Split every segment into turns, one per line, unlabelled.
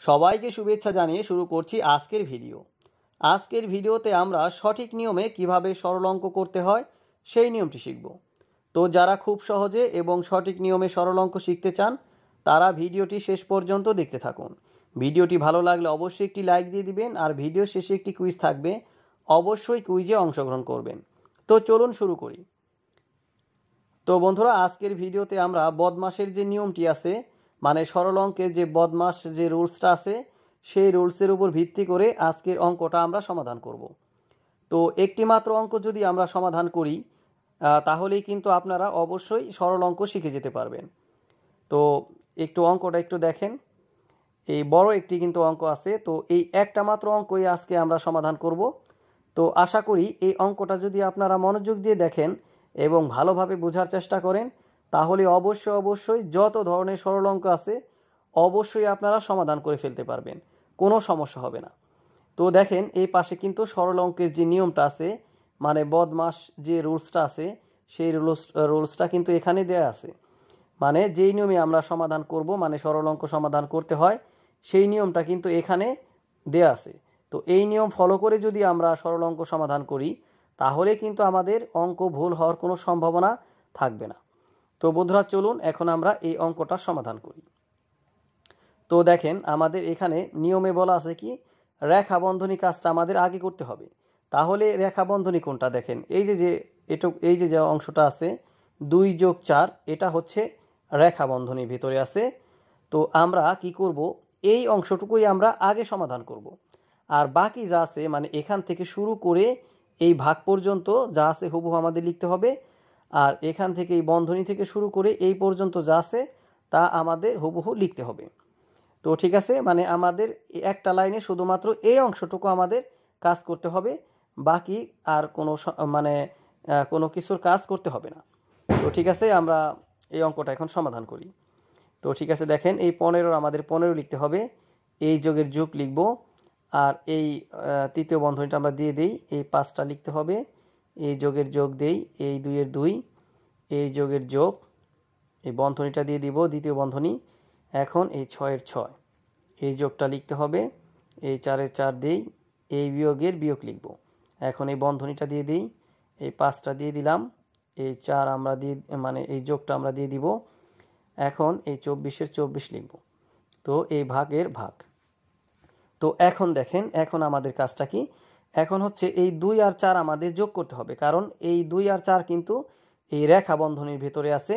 সবাইকে শুভেচ্ছা জানিয়ে শুরু করছি আজকের ভিডিও। আজকের ভিডিওতে আমরা সঠিক নিয়মে কিভাবে সরল অঙ্ক করতে হয় সেই নিয়মটি শিখব। তো যারা খুব সহজে এবং সঠিক নিয়মে সরল অঙ্ক শিখতে চান তারা ভিডিওটি শেষ পর্যন্ত দেখতে থাকুন। ভিডিওটি ভালো লাগলে অবশ্যই একটি লাইক দিয়ে দিবেন, আর ভিডিও শেষে একটি কুইজ থাকবে, অবশ্যই কুইজে অংশগ্রহণ করবেন। তো চলুন শুরু করি। তো বন্ধুরা, আজকের ভিডিওতে আমরা বদমাশের যে নিয়মটি আছে, মানে সরল অঙ্কের যে বদমাশ যে রুলসটা আছে, সেই রুলসের উপর ভিত্তি করে আজকের অঙ্কটা আমরা সমাধান করব। তো একটি মাত্র অঙ্ক যদি আমরা সমাধান করি তাহলেই কিন্তু আপনারা অবশ্যই সরল অঙ্ক শিখে যেতে পারবেন। তো একটু অঙ্কটা একটু দেখেন। এই বড় একটি কিন্তু অঙ্ক আছে, তো এই একটা মাত্র অঙ্কই আজকে আমরা সমাধান করব। তো আশা করি এই অঙ্কটা যদি আপনারা মনোযোগ দিয়ে দেখেন এবং ভালোভাবে বোঝার চেষ্টা করেন তাহলে অবশ্যই যত ধরনের সরল অঙ্ক আছে অবশ্যই আপনারা সমাধান করে ফেলতে পারবেন, কোনো সমস্যা হবে না। তো দেখেন এই পাশে কিন্তু সরল অঙ্কের যে নিয়মটা আছে, মানে বদমাশ যে রুলসটা আছে, সেই রুলসটা কিন্তু এখানে দেয়া আছে। মানে যেই নিয়মে আমরা সমাধান করব, মানে সরল অঙ্ক সমাধান করতে হয়, সেই নিয়মটা কিন্তু এখানে দেয়া আছে। তো এই নিয়ম ফলো করে যদি আমরা সরল অঙ্ক সমাধান করি তাহলে কিন্তু আমাদের অঙ্ক ভুল হওয়ার কোনো সম্ভাবনা থাকবে না। তো বন্ধুরা চলুন এখন আমরা এই অঙ্কটা সমাধান করি। তো দেখেন আমাদের এখানে নিয়মে বলা আছে কি, রেখা বন্ধনী কাজটা আমাদের আগে করতে হবে। তাহলে রেখা বন্ধনী কোনটা দেখেন, এই যে অংশটা আছে 2+4, এটা হচ্ছে রেখা বন্ধনীর ভিতরে আছে। তো আমরা কি করব, এই অংশটুকুই আমরা আগে সমাধান করব, আর বাকি যা আছে মানে এখান থেকে শুরু করে এই ভাগ পর্যন্ত যা আছে হুবহু আমাদের লিখতে হবে, আর এখান থেকে এই বন্ধনী থেকে শুরু করে এই পর্যন্ত যা আছে তা আমাদের হুবহু লিখতে হবে। তো ঠিক আছে, মানে আমাদের একটা লাইনে শুধুমাত্র এই অংশটুকু আমাদের কাজ করতে হবে, বাকি আর কোনো মানে কোনো কিছুর কাজ করতে হবে না। তো ঠিক আছে, আমরা এই অঙ্কটা এখন সমাধান করি। তো ঠিক আছে, দেখেন এই 15 আমাদের 15 লিখতে হবে, এই যোগের যোগ লিখব, আর এই তৃতীয় বন্ধনীটা আমরা দিয়ে দিই, এই 5টা লিখতে হবে, এই যোগের যোগ দেই, এই 2-এর 2, এই যোগের যোগ, এই বন্ধনীটা দিয়ে দিব দ্বিতীয় বন্ধনী। এখন এই 6-এর 6, এই যোগটা লিখতে হবে, এই 4-এর 4 দেই, এই বিয়োগের বিয়োগ লিখব। এখন এই বন্ধনীটা দিয়ে দিই, এই 5টা দিয়ে দিলাম, এই 4 আমরা দিয়ে মানে এই যোগটা আমরা দিয়ে দিব। এখন এই 24-এর 24 লিখব। তো এই ভাগের ভাগ। তো এখন দেখেন এখন আমাদের কাজটা কি, এখন হচ্ছে এই 2 আর 4 আমাদের যোগ করতে হবে, কারণ এই 2 আর 4 কিন্তু এই রেখা বন্ধনীর ভেতরে আছে,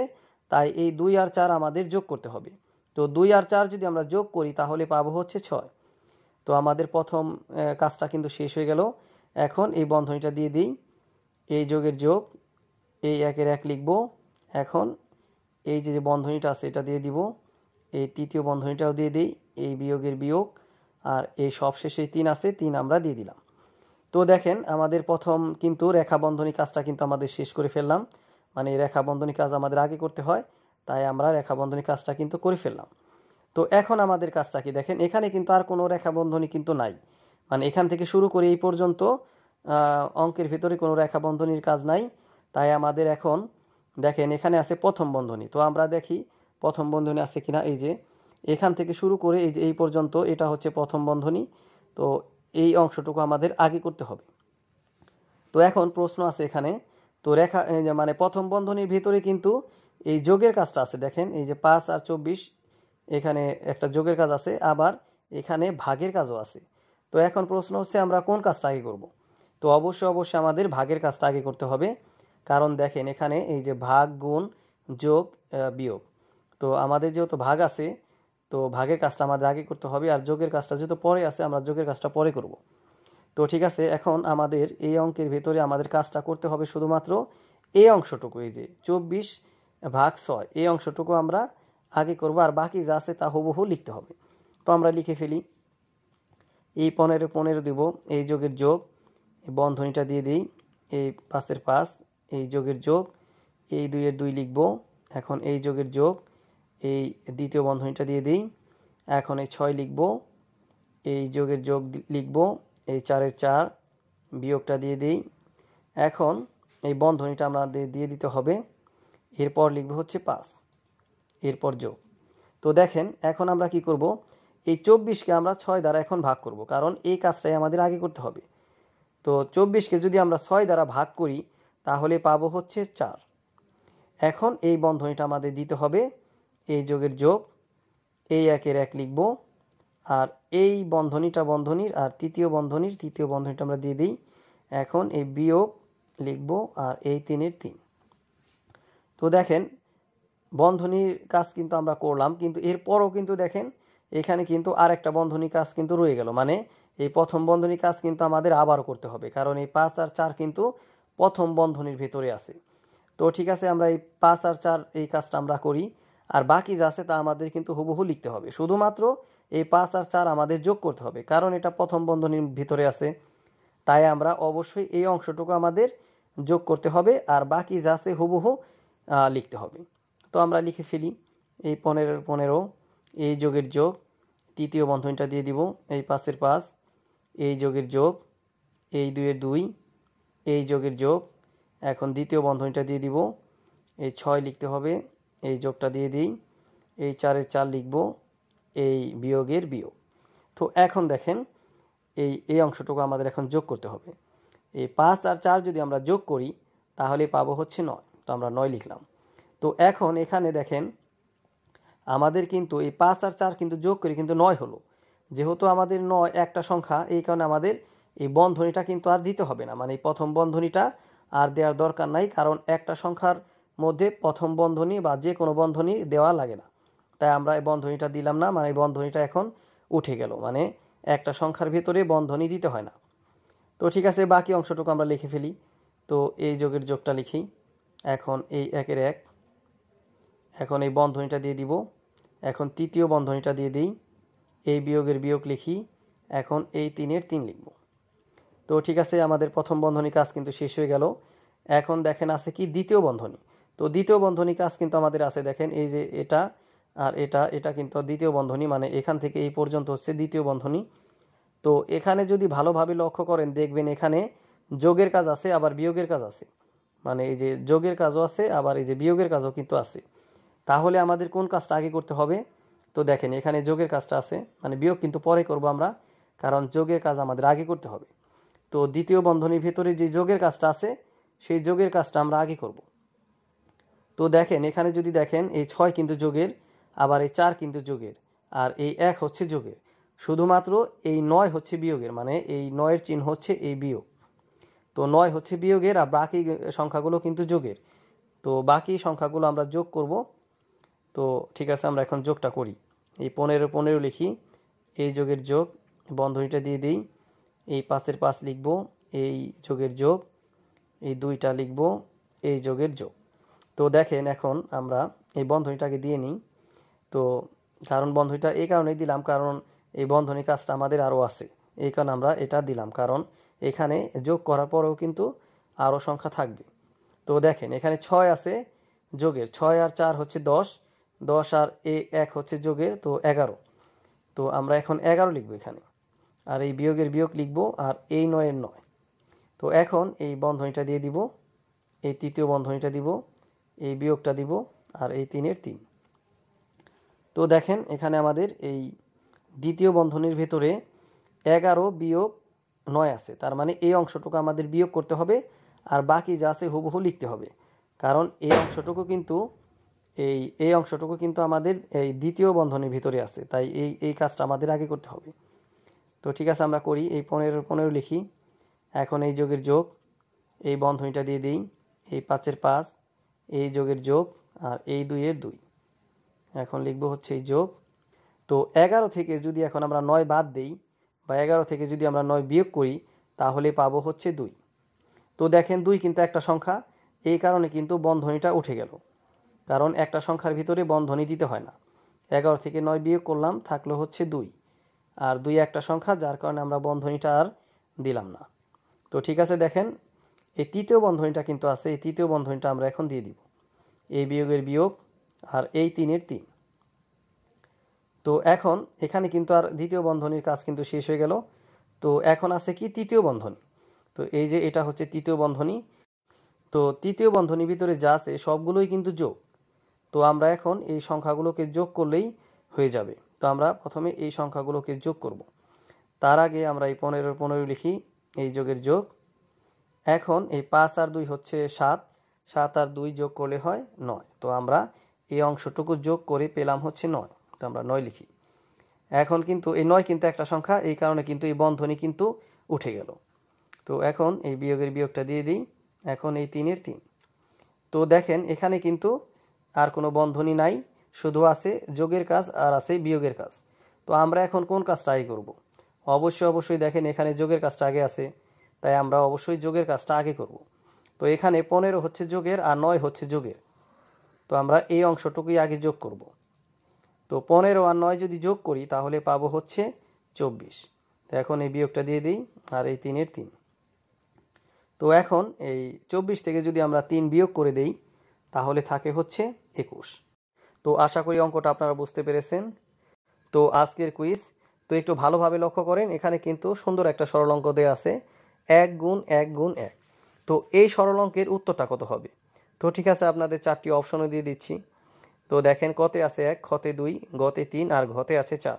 তাই এই 2 আর 4 আমাদের যোগ করতে হবে। তো 2 আর 4 যদি আমরা যোগ করি তাহলে পাবো হচ্ছে 6। তো আমাদের প্রথম কাজটা কিন্তু শেষ হয়ে গেল। এখন এই বন্ধনীটা দিয়ে দিই, এই যোগের যোগ, এই 1-এর 1 লিখব। এখন এই যে বন্ধনীটা আছে এটা দিয়ে দিব, এই তৃতীয় বন্ধনীটাও দিয়ে দিই, এই বিয়োগের বিয়োগ, আর এই সবশেষে 3 আছে, 3 আমরা দিয়ে দিলাম। তো দেখেন আমাদের প্রথম কিন্তু রেখা বন্ধনী কাজটা কিন্তু আমাদের শেষ করে ফেললাম, মানে রেখা বন্ধনী কাজ আমাদের আগে করতে হয়, তাই আমরা রেখা বন্ধনী কাজটা কিন্তু করে ফেললাম। তো এখন আমাদের কাজটা কি দেখেন, এখানে কিন্তু আর কোনো রেখা বন্ধনী কিন্তু নাই, মানে এখান থেকে শুরু করে এই পর্যন্ত অঙ্কের ভিতরে কোনো রেখা বন্ধনীর কাজ নাই। তাই আমাদের এখন দেখেন এখানে আছে প্রথম বন্ধনী, তো আমরা দেখি প্রথম বন্ধনী আছে কিনা। এই যে এখান থেকে শুরু করে এই যে এই পর্যন্ত এটা হচ্ছে প্রথম বন্ধনী, তো এই অংশটুকু আমাদের আগে করতে হবে। তো এখন প্রশ্ন আছে এখানে, তো রেখা মানে প্রথম বন্ধনীর ভিতরে কিন্তু এই যোগের কাজটা আছে, দেখেন এই যে 5 আর 24, এখানে একটা যোগের কাজ আছে, আবার এখানে ভাগের কাজও আছে। তো এখন প্রশ্ন হচ্ছে আমরা কোন কাজটা আগে করব। তো অবশ্যই আমাদের ভাগের কাজটা আগে করতে হবে, কারণ দেখেন এখানে এই যে ভাগ গুণ যোগ বিয়োগ, তো আমাদের যেহেতু ভাগ আছে তো ভাগের কাজটা আমাদের আগে করতে হবে, আর যোগের কাজটা যেহেতু পরে আছে আমরা যোগের কাজটা পরে করব। তো ঠিক আছে, এখন আমাদের এই অঙ্কের ভেতরে আমাদের কাজটা করতে হবে শুধুমাত্র এই অংশটুকু, এই যে 24/6, এই অংশটুকু আমরা আগে করব, আর বাকি যা আছে তা হুবহু লিখতে হবে। তো আমরা লিখে ফেলি, এই 15 দিব, এই যোগের যোগ, এই বন্ধনীটা দিয়ে দিই, এই 5-এর 5, এই যোগের যোগ, এই 2-এর 2 লিখব। এখন এই যোগের যোগ, এই দ্বিতীয় বন্ধনীটা দিয়ে দিই, এখন এই 6 লিখব, এই যোগের যোগ লিখব, এই 4-এর 4 বিয়োগটা দিয়ে দিই। এখন এই বন্ধনীটা আমাদের দিয়ে দিতে হবে, এরপর লিখব হচ্ছে 5, এরপর যোগ। তো দেখেন এখন আমরা কি করব, এই 24কে আমরা 6 দ্বারা এখন ভাগ করব, কারণ এই কাজটাই আমাদের আগে করতে হবে। তো 24কে যদি আমরা 6 দ্বারা ভাগ করি তাহলে পাবো হচ্ছে 4। এখন এই বন্ধনীটা আমাদের দিতে হবে, এই যোগের যোগ, এই 1-এর 1 লিখব, আর এই বন্ধনীটা বন্ধনীর আর তৃতীয় বন্ধনীটা আমরা দিয়ে দিই। এখন এই বিয়োগ লিখব আর এই 3-এর 3। তো দেখেন বন্ধনীর কাজ কিন্তু আমরা করলাম, কিন্তু এরপরও কিন্তু দেখেন এখানে কিন্তু আরেকটা বন্ধনী কাজ কিন্তু রয়ে গেল, মানে এই প্রথম বন্ধনী কাজ কিন্তু আমাদের আবারও করতে হবে, কারণ এই 5 আর 4 কিন্তু প্রথম বন্ধনীর ভিতরে আছে। তো ঠিক আছে, আমরা এই 5 আর 4 এই কাজটা আমরা করি, আর বাকি যা আছে তা আমাদের কিন্তু হুবহু লিখতে হবে। শুধুমাত্র এই 5 আর 4 আমাদের যোগ করতে হবে, কারণ এটা প্রথম বন্ধনীর ভিতরে আছে, তাই আমরা অবশ্যই এই অংশটুকু আমাদের যোগ করতে হবে, আর বাকি যা আছে হুবহু লিখতে হবে। তো আমরা লিখে ফেলি, এই 15 এই যোগের যোগ, তৃতীয় বন্ধনীটা দিয়ে দিব, এই 5-এর 5, এই যোগের যোগ, এই 2-এর 2, এই যোগের যোগ, এখন দ্বিতীয় বন্ধনীটা দিয়ে দিব, এই 6 লিখতে হবে, এই যোগটা দিয়ে দিই, এই 4-এর 4 লিখব, এই বিয়োগের বিয়োগ। তো এখন দেখেন এই অংশটুকু আমাদের এখন যোগ করতে হবে। এই 5 আর 4 যদি আমরা যোগ করি তাহলে পাবো হচ্ছে 9, তো আমরা 9 লিখলাম। তো এখন এখানে দেখেন আমাদের কিন্তু এই 5 আর 4 কিন্তু যোগ করে কিন্তু 9 হলো। যেহেতু আমাদের 9 একটা সংখ্যা, এই কারণে আমাদের এই বন্ধনীটা কিন্তু আর দিতে হবে না, মানে এই প্রথম বন্ধনীটা আর দেওয়ার দরকার নাই, কারণ একটা সংখ্যার মধ্যে প্রথম বন্ধনী বা যে কোনো বন্ধনী দেওয়া লাগে না, তাই আমরা এই বন্ধনীটা দিলাম না, মানে এই বন্ধনীটা এখন উঠে গেল, মানে একটা সংখ্যার ভিতরে বন্ধনী দিতে হয় না। তো ঠিক আছে, বাকি অংশটুকু আমরা লিখে ফেলি। তো এই যোগের যোগটা লিখি, এখন এই 1-এর 1, এখন এই বন্ধনীটা দিয়ে দিব, এখন তৃতীয় বন্ধনীটা দিয়ে দিই, এই বিয়োগের বিয়োগ লিখি, এখন এই 3-এর 3 লিখব। তো ঠিক আছে, আমাদের প্রথম বন্ধনী কাজ কিন্তু শেষ হয়ে গেল। এখন দেখেন আছে কি দ্বিতীয় বন্ধনী। তো দ্বিতীয় বন্ধনী কাজ কিন্তু আমাদের আছে, দেখেন এই যে এটা আর এটা কিন্তু দ্বিতীয় বন্ধনী, মানে এখান থেকে এই পর্যন্ত হচ্ছে দ্বিতীয় বন্ধনী। তো এখানে যদি ভালোভাবে লক্ষ্য করেন দেখবেন এখানে যোগের কাজ আছে আবার বিয়োগের কাজ আছে, মানে এই যে যোগের কাজও আছে আবার এই যে বিয়োগের কাজও কিন্তু আছে। তাহলে আমাদের কোন কাজটা আগে করতে হবে? তো দেখেন এখানে যোগের কাজটা আছে, মানে বিয়োগ কিন্তু পরে করব আমরা, কারণ যোগের কাজ আমাদের আগে করতে হবে। তো দ্বিতীয় বন্ধনীর ভিতরে যে যোগের কাজটা আছে সেই যোগের কাজটা আমরা আগে করব। তো দেখেন এখানে যদি দেখেন এই 6 কিন্তু যোগের, আবার এই 4 কিন্তু যোগের, আর এই 1 হচ্ছে যোগের। শুধুমাত্র এই 9 হচ্ছে বিয়োগের, মানে এই 9-এর চিহ্ন হচ্ছে এই বিয়োগ। তো 9 হচ্ছে বিয়োগের আর বাকি সংখ্যাগুলো কিন্তু যোগের। তো বাকি সংখ্যাগুলো আমরা যোগ করব। তো ঠিক আছে, আমরা এখন যোগটা করি। এই 15 লিখি, এই যোগের যোগ, বন্ধনীটা দিয়ে দিই, এই 5-এর 5 লিখব, এই যোগের যোগ, এই 2টা লিখব, এই যোগের যোগ। তো দেখেন এখন আমরা এই বন্ধনীটাকে দিয়ে নিই। তো কারণ বন্ধনীটা এই কারণেই দিলাম, কারণ এই বন্ধনী কাজটা আমাদের আরও আছে, এই কারণে আমরা এটা দিলাম, কারণ এখানে যোগ করার পরেও কিন্তু আরও সংখ্যা থাকবে। তো দেখেন এখানে 6 আছে যোগের, 6 আর 4 হচ্ছে 10, 10 আর 1 হচ্ছে যোগের, তো 11। তো আমরা এখন 11 লিখব এখানে, আর এই বিয়োগের বিয়োগ লিখব, আর এই 9-এর 9। তো এখন এই বন্ধনীটা দিয়ে দিব, এই তৃতীয় বন্ধনীটা দিব, এই বিয়োগটা দিব, আর এই 3-এর 3। তো দেখেন এখানে আমাদের এই দ্বিতীয় বন্ধনীর ভেতরে 11 বিয়োগ 9 আছে, তার মানে এই অংশটুকু আমাদের বিয়োগ করতে হবে, আর বাকি যা আছে হুবহু লিখতে হবে, কারণ এই অংশটুকু কিন্তু আমাদের এই দ্বিতীয় বন্ধনীর ভিতরে আছে, তাই এই কাজটা আমাদের আগে করতে হবে। তো ঠিক আছে, আমরা করি, এই 15 লিখি, এখন এই যোগের যোগ, এই বন্ধনীটা দিয়ে দিই, এই 5-এর 5, এই যোগের যোগ, আর এই 2-এর 2, এখন লিখব হচ্ছে এই যোগ। তো 11 থেকে যদি এখন আমরা 9 বাদ দেই, বা 11 থেকে যদি আমরা 9 বিয়োগ করি তাহলে পাবো হচ্ছে 2। তো দেখেন 2 কিন্তু একটা সংখ্যা, এই কারণে কিন্তু বন্ধনীটা উঠে গেল, কারণ একটা সংখ্যার ভিতরে বন্ধনী দিতে হয় না। 11 থেকে 9 বিয়োগ করলাম, থাকলো হচ্ছে 2, আর 2 একটা সংখ্যা, যার কারণে আমরা বন্ধনীটা আর দিলাম না। তো ঠিক আছে, দেখেন এই তৃতীয় বন্ধনীটা কিন্তু আছে, এই তৃতীয় বন্ধনীটা আমরা এখন দিয়ে দিব, এই বিয়োগের বিয়োগ, আর এই 3-এর 3। তো এখন এখানে কিন্তু আর দ্বিতীয় বন্ধনীর কাজ কিন্তু শেষ হয়ে গেল। তো এখন আছে কি তৃতীয় বন্ধনী। তো এই যে এটা হচ্ছে তৃতীয় বন্ধনী। তো তৃতীয় বন্ধনীর ভিতরে যা আছে সবগুলোই কিন্তু যোগ। তো আমরা এখন এই সংখ্যাগুলোকে যোগ করলেই হয়ে যাবে। তো আমরা প্রথমে এই সংখ্যাগুলোকে যোগ করব। তার আগে আমরা এই 15 লিখি, এই যোগের যোগ। এখন এই 5 আর 2 হচ্ছে 7, 7 আর 2 যোগ করলে হয় 9। তো আমরা এই অংশটুকু যোগ করে পেলাম হচ্ছে 9। তো আমরা 9 লিখি। এখন কিন্তু এই 9 কিন্তু একটা সংখ্যা, এই কারণে কিন্তু এই বন্ধনী কিন্তু উঠে গেল। তো এখন এই বিয়োগের বিয়োগটা দিয়ে দিই। এখন এই 3 এর 3। তো দেখেন এখানে কিন্তু আর কোনো বন্ধনী নাই, শুধু আছে যোগের কাজ আর আছে বিয়োগের কাজ। তো আমরা এখন কোন কাজটা আগে করব? অবশ্যই দেখেন এখানে যোগের কাজটা আগে আছে, তাই আমরা অবশ্যই যোগের কাজটা আগে করব। তো এখানে 15 হচ্ছে যোগের আর 9 হচ্ছে যোগের। তো আমরা এই অংশটুকুই আগে যোগ করব। তো 15 আর 9 যদি যোগ করি তাহলে পাবো হচ্ছে 24। তো এখন এই বিয়োগটা দিয়ে দিই, আর এই 3 এর 3। তো এখন এই 24 থেকে যদি আমরা 3 বিয়োগ করে দেই তাহলে থাকে হচ্ছে 21। তো আশা করি অঙ্কটা আপনারা বুঝতে পেরেছেন। তো আজকের কুইজ, তো একটু ভালোভাবে লক্ষ্য করেন, এখানে কিন্তু সুন্দর একটা সরল অঙ্ক দেওয়া আছে, 1 গুণ 1 গুণ 1। তো এই সরল অঙ্কের উত্তরটা কত হবে? তো ঠিক আছে, আপনাদের 4টি অপশনও দিয়ে দিচ্ছি। তো দেখেন কতে আছে 1, খতে 2, গতে 3 আর ঘতে আছে 4।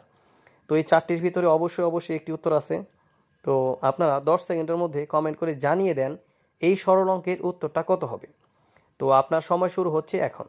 তো এই 4টির ভিতরে অবশ্যই একটি উত্তর আছে। তো আপনারা 10 সেকেন্ডের মধ্যে কমেন্ট করে জানিয়ে দেন এই সরল অঙ্কের উত্তরটা কত হবে। তো আপনার সময় শুরু হচ্ছে এখন।